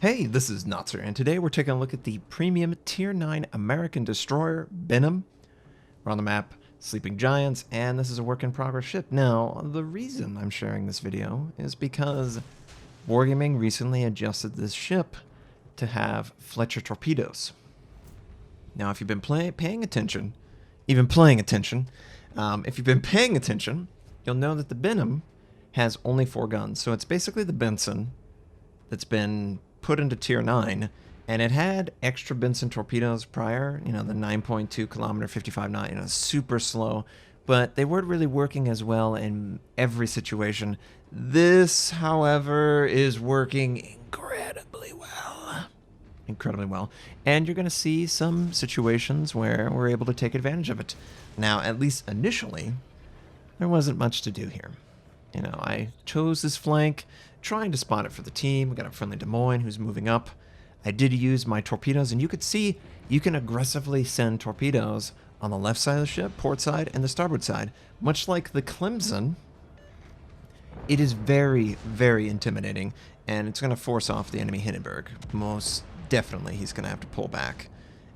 Hey, this is Notser, and today we're taking a look at the premium Tier 9 American destroyer, Benham. We're on the map, Sleeping Giants, and this is a work-in-progress ship. Now, the reason I'm sharing this video is because Wargaming recently adjusted this ship to have Fletcher torpedoes. Now, if you've been paying attention, if you've been paying attention, you'll know that the Benham has only 4 guns. So it's basically the Benson that's been put into Tier 9, and it had extra Benson torpedoes prior, the 9.2 kilometer 55 knot, super slow, but they weren't really working as well in every situation. This, however, is working incredibly well, and you're going to see some situations where we're able to take advantage of it. Now, at least initially, there wasn't much to do here. I chose this flank, trying to spot it for the team. We got a friendly Des Moines who's moving up. I did use my torpedoes, and you could see you can aggressively send torpedoes on the left side of the ship, port side, and the starboard side. Much like the Clemson, it is very, very intimidating, and it's going to force off the enemy Hindenburg. Most definitely he's going to have to pull back.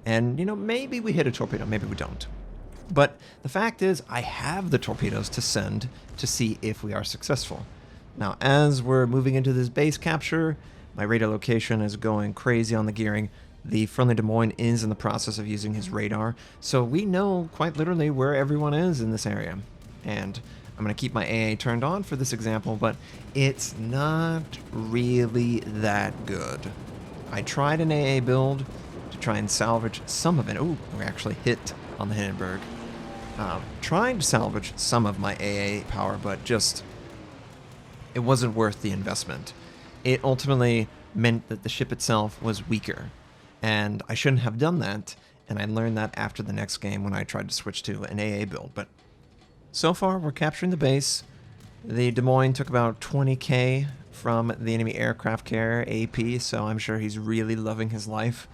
And, maybe we hit a torpedo, maybe we don't. But the fact is, I have the torpedoes to send to see if we are successful. Now, as we're moving into this base capture, my radar location is going crazy on the gearing. The friendly Des Moines is in the process of using his radar, so we know quite literally where everyone is in this area. And I'm going to keep my AA turned on for this example, but it's not really that good. I tried an AA build to try and salvage some of it. Oh, we actually hit on the Hindenburg. Trying to salvage some of my AA power, but just it wasn't worth the investment. It ultimately meant that the ship itself was weaker, and I shouldn't have done that, and I learned that after the next game when I tried to switch to an AA build. But so far, we're capturing the base. The Des Moines took about 20k from the enemy aircraft carrier, AP, so I'm sure he's really loving his life.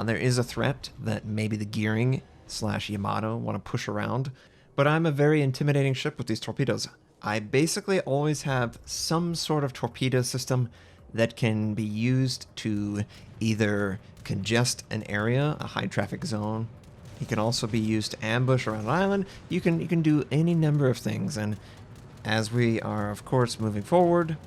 There is a threat that maybe the gearing / Yamato want to push around, but I'm a very intimidating ship with these torpedoes. I basically always have some sort of torpedo system that can be used to either congest an area, a high traffic zone. It can also be used to ambush around an island. You can do any number of things, and as we are of course moving forward,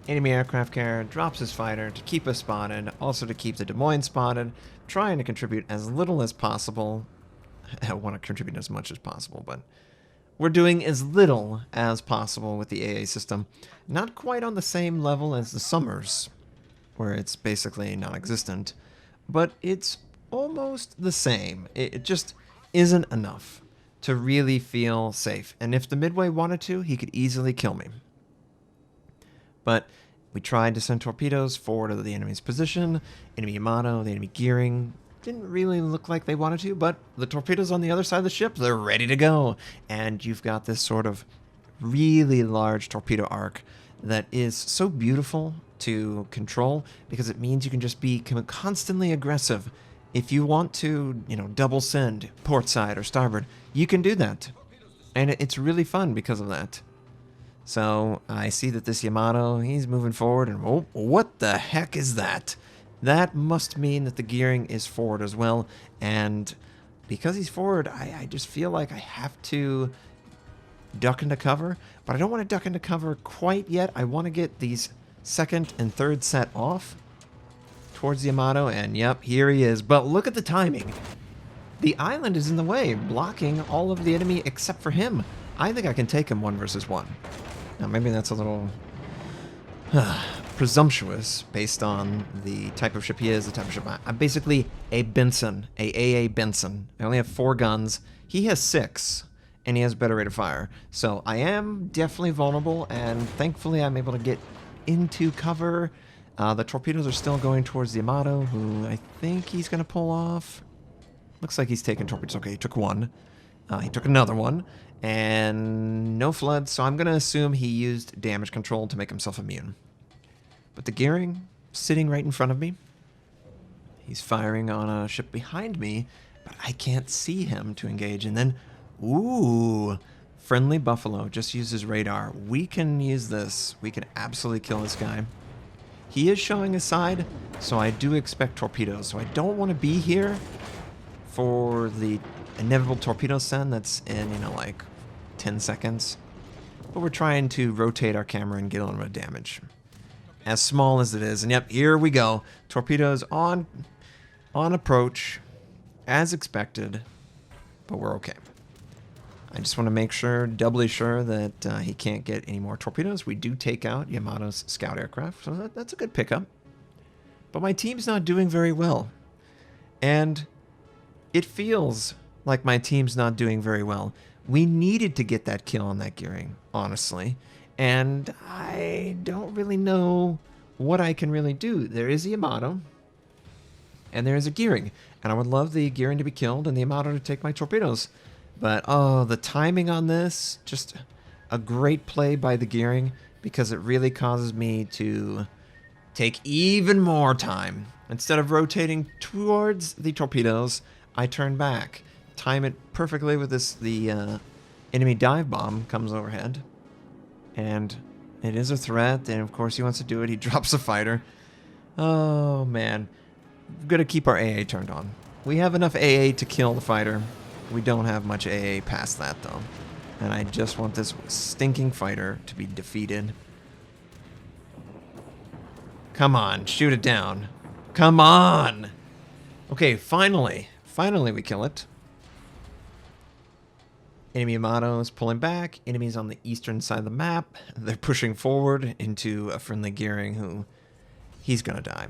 enemy aircraft carrier drops his fighter to keep us spotted, also to keep the Des Moines spotted, trying to contribute as little as possible. I want to contribute as much as possible, but we're doing as little as possible with the AA system. Not quite on the same level as the Summers, where it's basically non-existent, but it's almost the same. It just isn't enough to really feel safe. And if the Midway wanted to, he could easily kill me. But we tried to send torpedoes forward to the enemy's position. Enemy Yamato, the enemy gearing, didn't really look like they wanted to, but the torpedoes on the other side of the ship, they're ready to go. And you've got this sort of really large torpedo arc that is so beautiful to control because it means you can just be constantly aggressive. If you want to, double send port side or starboard, you can do that. And it's really fun because of that. So I see that this Yamato, he's moving forward, and oh, what the heck is that? That must mean that the gearing is forward as well, and because he's forward, I just feel like I have to duck into cover, but I don't want to duck into cover quite yet. I want to get these second and third set off towards the Yamato, and yep, here he is. But look at the timing. The island is in the way, blocking all of the enemy except for him. I think I can take him 1 versus 1. Now, maybe that's a little presumptuous based on the type of ship he is, the type of ship I'm basically a Benson, a AA Benson. I only have 4 guns. He has 6, and he has better rate of fire. So I am definitely vulnerable, and thankfully I'm able to get into cover. The torpedoes are still going towards the Yamato, who I think he's going to pull off. Looks like he's taking torpedoes. Okay, he took 1. He took another one, and no flood, so I'm going to assume he used damage control to make himself immune. But the gearing, sitting right in front of me, he's firing on a ship behind me, but I can't see him to engage. And then, ooh, friendly Buffalo just uses radar. We can use this. We can absolutely kill this guy. He is showing his side, So I do expect torpedoes. So I don't want to be here for the inevitable torpedo send that's in, you know, like 10 seconds. But we're trying to rotate our camera and get a little bit of damage. As small as it is. And yep, here we go. Torpedoes on approach, as expected. But we're okay. I just want to make sure, doubly sure, that he can't get any more torpedoes. We do take out Yamato's scout aircraft, so that's a good pickup. But my team's not doing very well. And it feels like my team's not doing very well. We needed to get that kill on that gearing, honestly. And I don't really know what I can really do. There is a Yamato, and there is a gearing. And I would love the gearing to be killed and the Yamato to take my torpedoes. But, oh, the timing on this, just a great play by the gearing, because it really causes me to take even more time. Instead of rotating towards the torpedoes, I turn back. Time it perfectly with this. The enemy dive bomb comes overhead. And it is a threat, and of course he wants to do it. He drops a fighter. Oh, man. We've got to keep our AA turned on. We have enough AA to kill the fighter. We don't have much AA past that, though. And I just want this stinking fighter to be defeated. Come on, shoot it down. Come on! Okay, finally. Finally we kill it. Enemy Yamato is pulling back. Enemies on the eastern side of the map. They're pushing forward into a friendly gearing who... he's gonna die.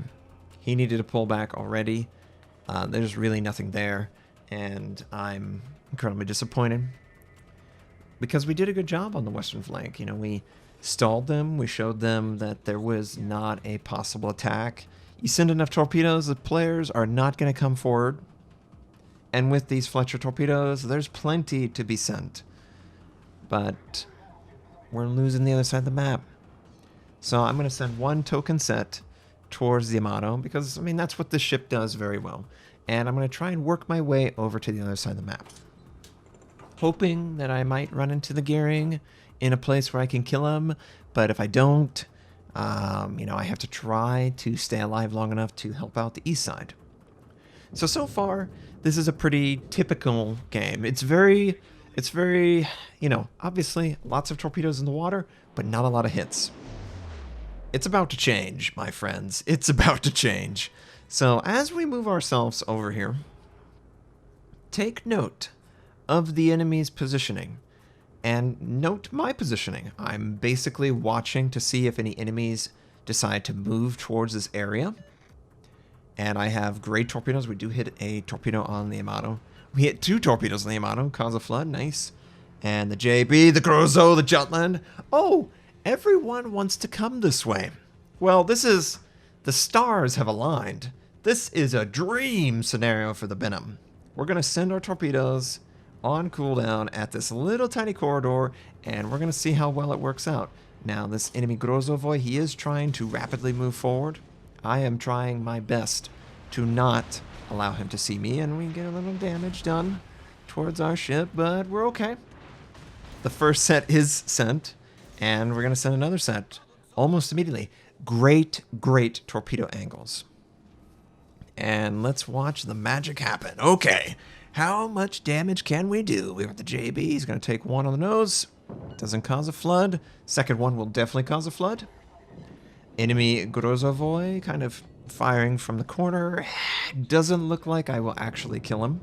He needed to pull back already. There's really nothing there. And I'm incredibly disappointed. Because we did a good job on the western flank. You know, we stalled them. We showed them that there was not a possible attack. You send enough torpedoes, the players are not going to come forward. And with these Fletcher torpedoes, there's plenty to be sent. But we're losing the other side of the map. So I'm going to send one token set towards the Yamato, because, I mean, that's what this ship does very well. And I'm going to try and work my way over to the other side of the map. Hoping that I might run into the gearing in a place where I can kill him. But if I don't, you know, I have to try to stay alive long enough to help out the east side. So far, this is a pretty typical game. It's very, you know, obviously lots of torpedoes in the water, but not a lot of hits. It's about to change, my friends. It's about to change. So as we move ourselves over here, take note of the enemy's positioning and note my positioning. I'm basically watching to see if any enemies decide to move towards this area. And I have great torpedoes. We do hit a torpedo on the Yamato. We hit 2 torpedoes on the Yamato, cause a flood, nice. And the JB, the Grozo, the Jutland. Oh, everyone wants to come this way. Well, this is... the stars have aligned. This is a dream scenario for the Benham. We're going to send our torpedoes on cooldown at this little tiny corridor, and we're going to see how well it works out. Now, this enemy Grozovoy, he is trying to rapidly move forward. I am trying my best to not allow him to see me, and we get a little damage done towards our ship, but we're okay. The first set is sent, and we're going to send another set almost immediately. Great, great torpedo angles. And let's watch the magic happen. Okay, how much damage can we do? We have the JB. He's going to take 1 on the nose. Doesn't cause a flood. Second one will definitely cause a flood. Enemy Grozovoy kind of firing from the corner. Doesn't look like I will actually kill him.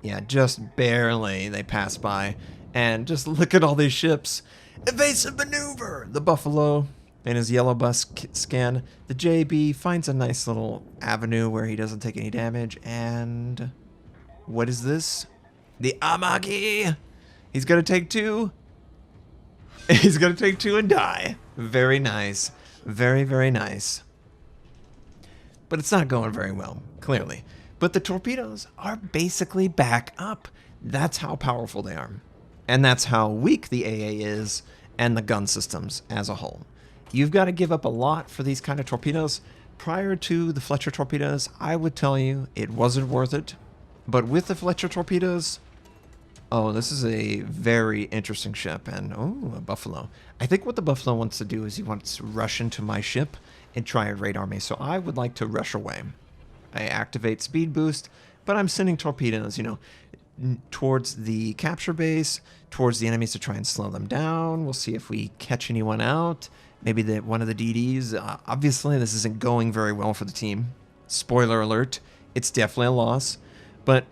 Yeah, just barely they pass by. And just look at all these ships. Evasive maneuver! The Buffalo in his yellow bus scan. The JB finds a nice little avenue where he doesn't take any damage. And what is this? The Amagi! He's going to take 2. He's going to take 2 and die. Very nice. Very, very nice. But it's not going very well, clearly. But the torpedoes are basically back up. That's how powerful they are. And that's how weak the AA is and the gun systems as a whole. You've got to give up a lot for these kind of torpedoes. Prior to the Fletcher torpedoes, I would tell you it wasn't worth it. But with the Fletcher torpedoes, oh, this is a very interesting ship. And, oh, a Buffalo. I think what the Buffalo wants to do is he wants to rush into my ship and try and radar me, so I would like to rush away. I activate speed boost, but I'm sending torpedoes, you know, towards the capture base, towards the enemies to try and slow them down. We'll see if we catch anyone out. Maybe one of the DDs. Obviously, this isn't going very well for the team. Spoiler alert, it's definitely a loss. But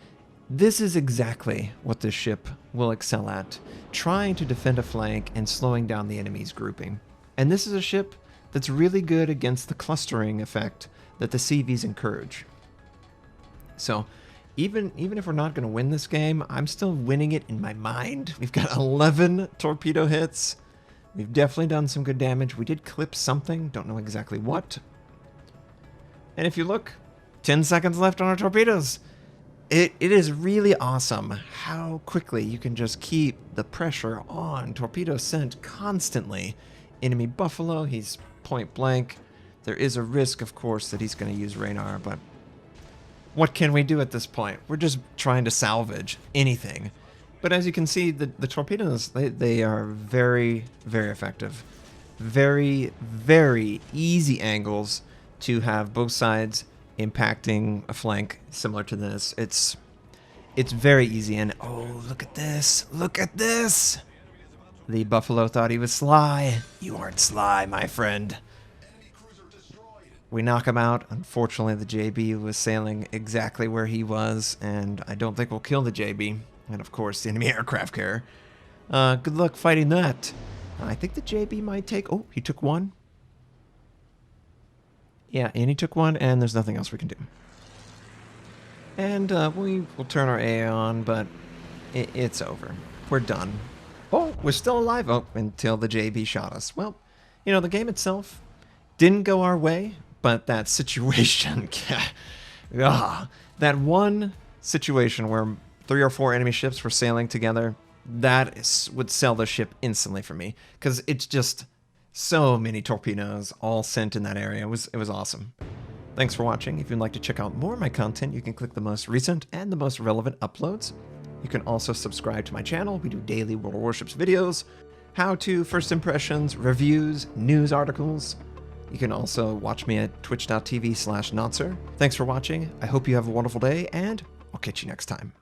this is exactly what this ship will excel at, trying to defend a flank and slowing down the enemy's grouping. And this is a ship that's really good against the clustering effect that the CVs encourage. So even if we're not going to win this game, I'm still winning it in my mind. We've got 11 torpedo hits. We've definitely done some good damage. We did clip something, don't know exactly what. And if you look, 10 seconds left on our torpedoes. It is really awesome how quickly you can just keep the pressure on. Torpedo sent constantly. Enemy Buffalo, he's point blank. There is a risk, of course, that he's going to use radar, but what can we do at this point? We're just trying to salvage anything. But as you can see, the torpedoes, they are very, very effective. Very, very easy angles to have both sides impacting a flank similar to this. It's very easy, and oh, look at this. Look at this. The Buffalo thought he was sly. You aren't sly, my friend. We knock him out. Unfortunately, the JB was sailing exactly where he was, and I don't think we'll kill the JB. And of course, the enemy aircraft carrier. Good luck fighting that. I think the JB might take... Oh, he took one. Yeah, and he took one, and there's nothing else we can do. And we will turn our AA on, but it's over. We're done. Oh, we're still alive. Oh, until the JB shot us. Well, you know, the game itself didn't go our way, but that situation... that one situation where 3 or 4 enemy ships were sailing together, that would sell the ship instantly for me, because it's just so many torpedoes all sent in that area. It was awesome. Thanks for watching. If you'd like to check out more of my content, you can click the most recent and the most relevant uploads. You can also subscribe to my channel. We do daily World Warships videos, how-to, first impressions, reviews, news articles. You can also watch me at twitch.tv/Notser. Thanks for watching. I hope you have a wonderful day, and I'll catch you next time.